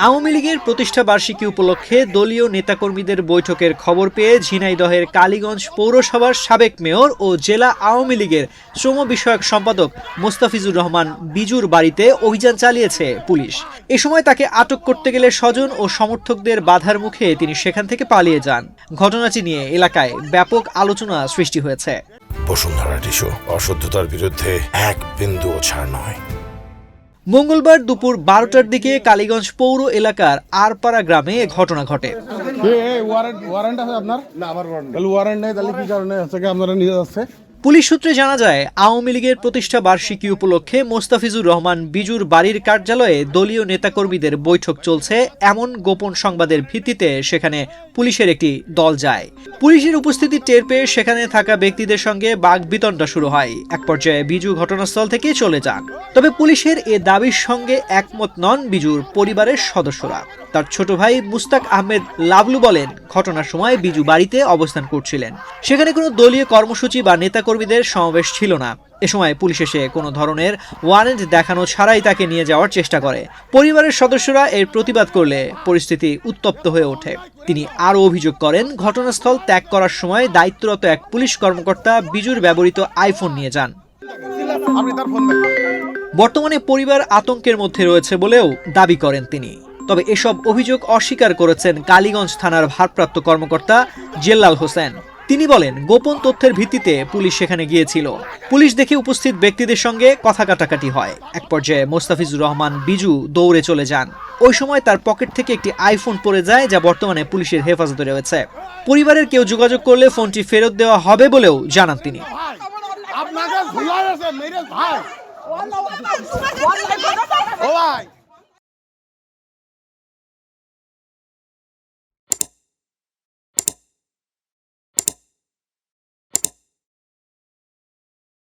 আওয়ামী লীগের প্রতিষ্ঠা বার্ষিকী উপলক্ষে দলীয় নেতাকর্মীদের বৈঠকের খবর পেয়ে ঝিনাইদহের কালীগঞ্জ পৌরসভার সাবেক মেয়র ও জেলা আওয়ামী লীগের শ্রম বিষয়ক সম্পাদক মোস্তাফিজুর রহমান বিজুর বাড়িতে অভিযান চালিয়েছে পুলিশ। এ সময় তাকে আটক করতে গেলে স্বজন ও সমর্থকদের বাধার মুখে তিনি সেখান থেকে পালিয়ে যান। ঘটনাটি নিয়ে এলাকায় ব্যাপক আলোচনা সৃষ্টি হয়েছে। বসুন্ধরা টিস্যু অশুদ্ধতার বিরুদ্ধে এক বিন্দুও ছাড় নয়। মঙ্গলবার দুপুর 12টার দিকে কালীগঞ্জ পৌর এলাকার আরপাড়া গ্রামে এ ঘটনা ঘটে। ওয়ারেন্ট আছে আপনার? না, আমার ওয়ারেন্ট নেই। তাহলে কি কারণে আপনারা নিয়ে যাচ্ছে? পুলিশ সূত্রে জানা যায়, আওয়ামী লীগের প্রতিষ্ঠা বার্ষিকী উপলক্ষে মোস্তাফিজুর রহমান বিজুর বাড়ির কার্যালয়ে দলীয় নেতাকর্মীদের বৈঠক চলছে এমন গোপন সংবাদের ভিত্তিতে সেখানে পুলিশের একটি দল যায়। পুলিশের উপস্থিতি টের পেয়ে সেখানে থাকা ব্যক্তিদের সঙ্গে বাকবিতণ্ডা শুরু হয়। এক পর্যায়ে বিজু ঘটনাস্থল থেকে চলে যান। তবে পুলিশের এ দাবির সঙ্গে একমত নন বিজুর পরিবারের সদস্যরা। তার ছোট ভাই মুস্তাক আহমেদ লাবলু বলেন, ঘটনার সময় বিজু বাড়িতে অবস্থান করছিলেন। সেখানে কোনো দলীয় কর্মসূচি বা নেতাকর্মীদের সমাবেশ ছিল না। এ সময় পুলিশ এসে কোনো ধরনের ওয়ারেন্ট দেখানো ছাড়াই তাকে নিয়ে যাওয়ার চেষ্টা করে। পরিবারের সদস্যরা এর প্রতিবাদ করলে পরিস্থিতি উত্তপ্ত হয়ে ওঠে। তিনি আরও অভিযোগ করেন, ঘটনাস্থল ত্যাগ করার সময় দায়িত্বরত এক পুলিশ কর্মকর্তা বিজুর ব্যবহৃত আইফোন নিয়ে যান। বর্তমানে পরিবার আতঙ্কের মধ্যে রয়েছে বলেও দাবি করেন তিনি। তবে এসব অভিযোগ অস্বীকার করেছেন কালীগঞ্জ থানার ভারপ্রাপ্ত কর্মকর্তা জেল্লাল হোসেন। তিনি বলেন, গোপন তথ্যের ভিত্তিতে পুলিশ সেখানে গিয়েছিল। পুলিশ দেখে উপস্থিত ব্যক্তিদের সঙ্গে কথা কাটাকাটি হয়। এক পর্যায়ে মোস্তাফিজুর রহমান বিজু দৌড়ে চলে যান। ওই সময় তার পকেট থেকে একটি আইফোন পড়ে যায়, যা বর্তমানে পুলিশের হেফাজতে রয়েছে। পরিবারের কেউ যোগাযোগ করলে ফোনটি ফেরত দেওয়া হবে বলেও জানান তিনি। আপনাকে